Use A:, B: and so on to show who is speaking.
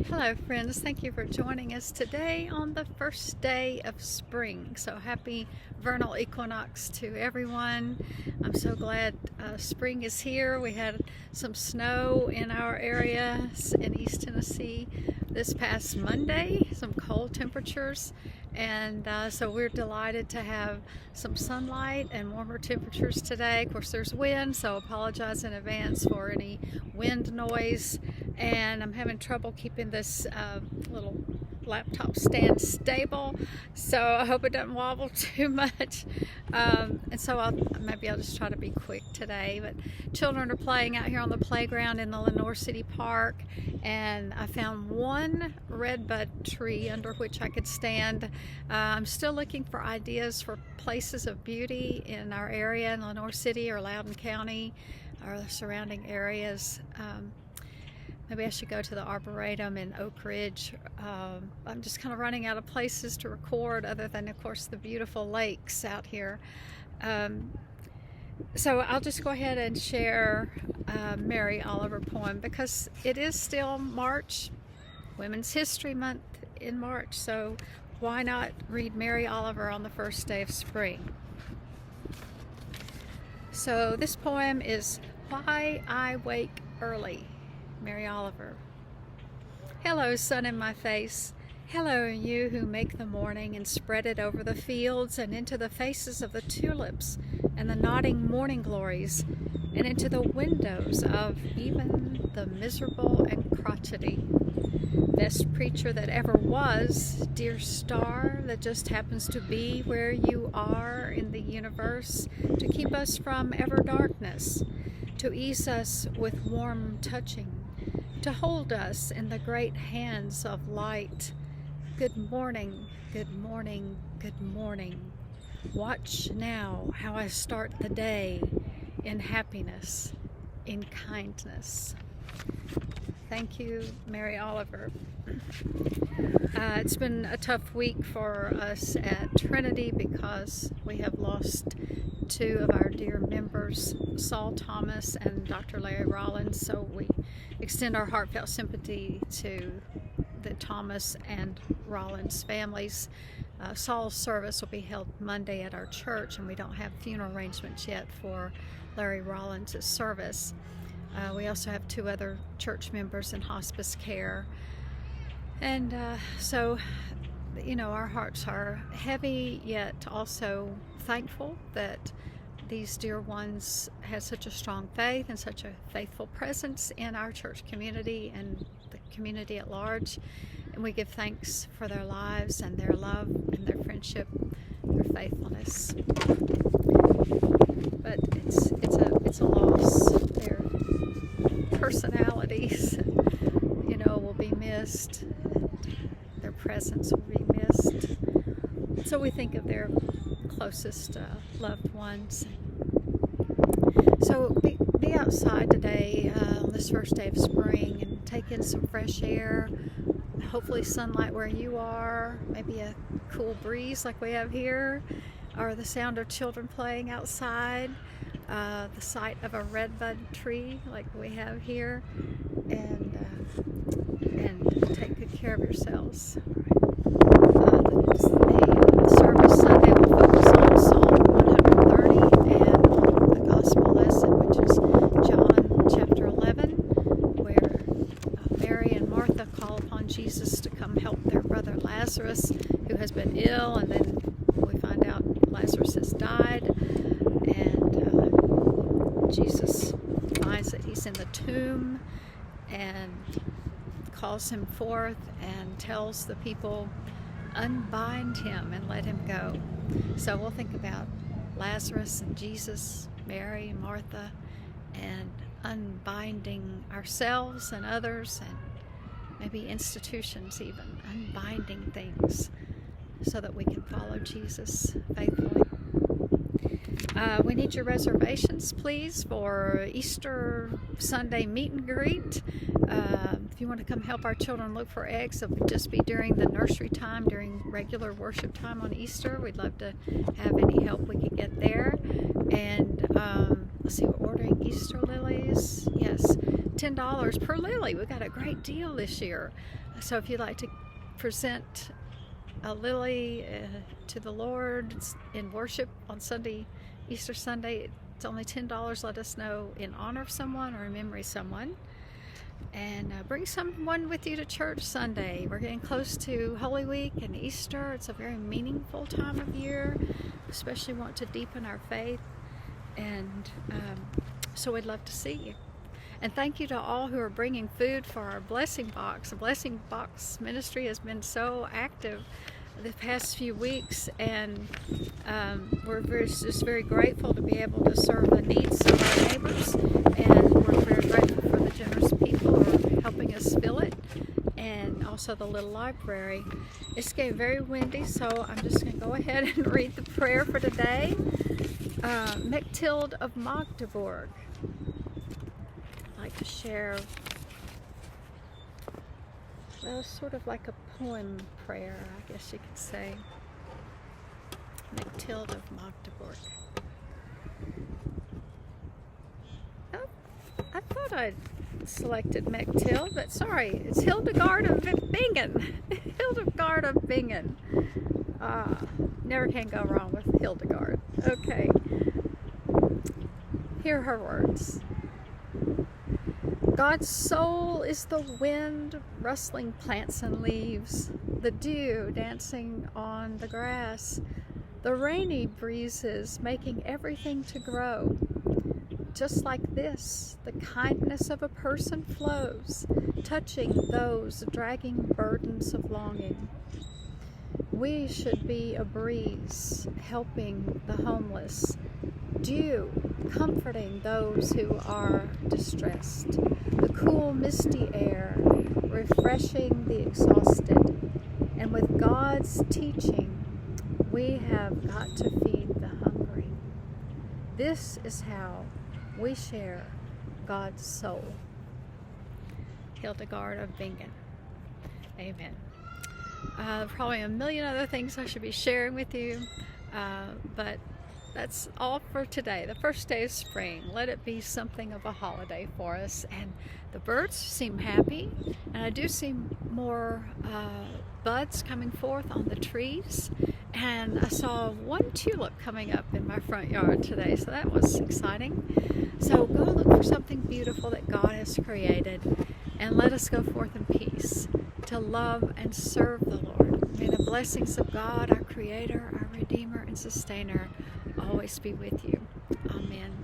A: Hello friends, thank you for joining us today on the first day of spring. So happy vernal equinox to everyone. I'm so glad spring is here. We had some snow in our area in East Tennessee this past Monday, some cold temperatures, and so we're delighted to have some sunlight and warmer temperatures today. Of course there's wind, so apologize in advance for any wind noise, and I'm having trouble keeping this little laptop stand stable, so I hope it doesn't wobble too much, and so maybe I'll just try to be quick today. But children are playing out here on the playground in the Lenoir City Park, and I found one redbud tree under which I could stand. I'm still looking for ideas for places of beauty in our area in Lenoir City or Loudoun County or the surrounding areas. Maybe I should go to the Arboretum in Oak Ridge. I'm just kind of running out of places to record other than, of course, the beautiful lakes out here. So I'll just go ahead and share Mary Oliver poem because it is still March, Women's History Month in March, so why not read Mary Oliver on the first day of spring? So this poem is Why I Wake Early. Mary Oliver. Hello, sun in my face. Hello, you who make the morning and spread it over the fields and into the faces of the tulips and the nodding morning glories and into the windows of even the miserable and crotchety. Best preacher that ever was, dear star that just happens to be where you are in the universe to keep us from ever darkness, to ease us with warm touching, to hold us in the great hands of light. Good morning, good morning, good morning. Watch now how I start the day in happiness, in kindness. Thank you, Mary Oliver. It's been a tough week for us at Trinity because we have lost two of our dear members, Saul Thomas and Dr. Larry Rollins, so we extend our heartfelt sympathy to the Thomas and Rollins families. Saul's service will be held Monday at our church, and we don't have funeral arrangements yet for Larry Rollins' service. We also have two other church members in hospice care, and so our hearts are heavy, yet also thankful that these dear ones had such a strong faith and such a faithful presence in our church community and the community at large. And we give thanks for their lives and their love and their friendship, their faithfulness. But it's a loss. Their personalities, will be missed. Their presence will be missed. So we think of their closest loved ones. So be outside today on this first day of spring and take in some fresh air, hopefully sunlight where you are, maybe a cool breeze like we have here, or the sound of children playing outside, the sight of a redbud tree like we have here, and take good care of yourselves. The service Sunday will focus on Psalm 130 and on the gospel lesson, which is John chapter 11, where Mary and Martha call upon Jesus to come help their brother Lazarus, who has been ill, and then we find out Lazarus has died, and Jesus finds that he's in the tomb and calls him forth and tells the people, unbind him and let him go. So we'll think about Lazarus and Jesus, Mary and Martha, and unbinding ourselves and others, and maybe institutions even, unbinding things so that we can follow Jesus faithfully. We need your reservations, please, for Easter Sunday meet and greet. If you want to come help our children look for eggs, it'll just be during the nursery time, during regular worship time on Easter. We'd love to have any help we could get there. And let's see, we're ordering Easter lilies. Yes, $10 per lily. We got a great deal this year. So if you'd like to present a lily to the Lord in worship on Sunday, Easter Sunday, it's only $10. Let us know in honor of someone or in memory of someone. And bring someone with you to church Sunday. We're getting close to Holy Week and Easter. It's a very meaningful time of year, especially want to deepen our faith. And so we'd love to see you. And thank you to all who are bringing food for our Blessing Box. The Blessing Box ministry has been so active the past few weeks, and we're just very grateful to be able to serve the needs of our neighbors, and we're very grateful for the generous people who are helping us fill it, and also the little library. It's getting very windy, so I'm just going to go ahead and read the prayer for today. Mechthild of Magdeburg. I'd like to share, well, sort of like a poem prayer, I guess you could say. Mechthild of Magdeburg. Oh, I thought I'd selected Mechthild, but sorry, it's Hildegard of Bingen. Hildegard of Bingen. Never can go wrong with Hildegard. Okay. Hear her words. God's soul is the wind rustling plants and leaves, the dew dancing on the grass, the rainy breezes making everything to grow. Just like this, the kindness of a person flows, touching those dragging burdens of longing. We should be a breeze, helping the homeless, dew, comforting those who are distressed, the cool, misty air, refreshing the exhausted. And with God's teaching, we have got to feed the hungry. This is how we share God's soul. Hildegard of Bingen. Amen. Probably a million other things I should be sharing with you, but that's all for today. The first day of spring. Let it be something of a holiday for us. And the birds seem happy, and I do see more buds coming forth on the trees. And I saw one tulip coming up in my front yard today, so that was exciting. So go look for something beautiful that God has created, and let us go forth in peace to love and serve the Lord. May the blessings of God, our Creator, our Redeemer and Sustainer, always be with you. Amen.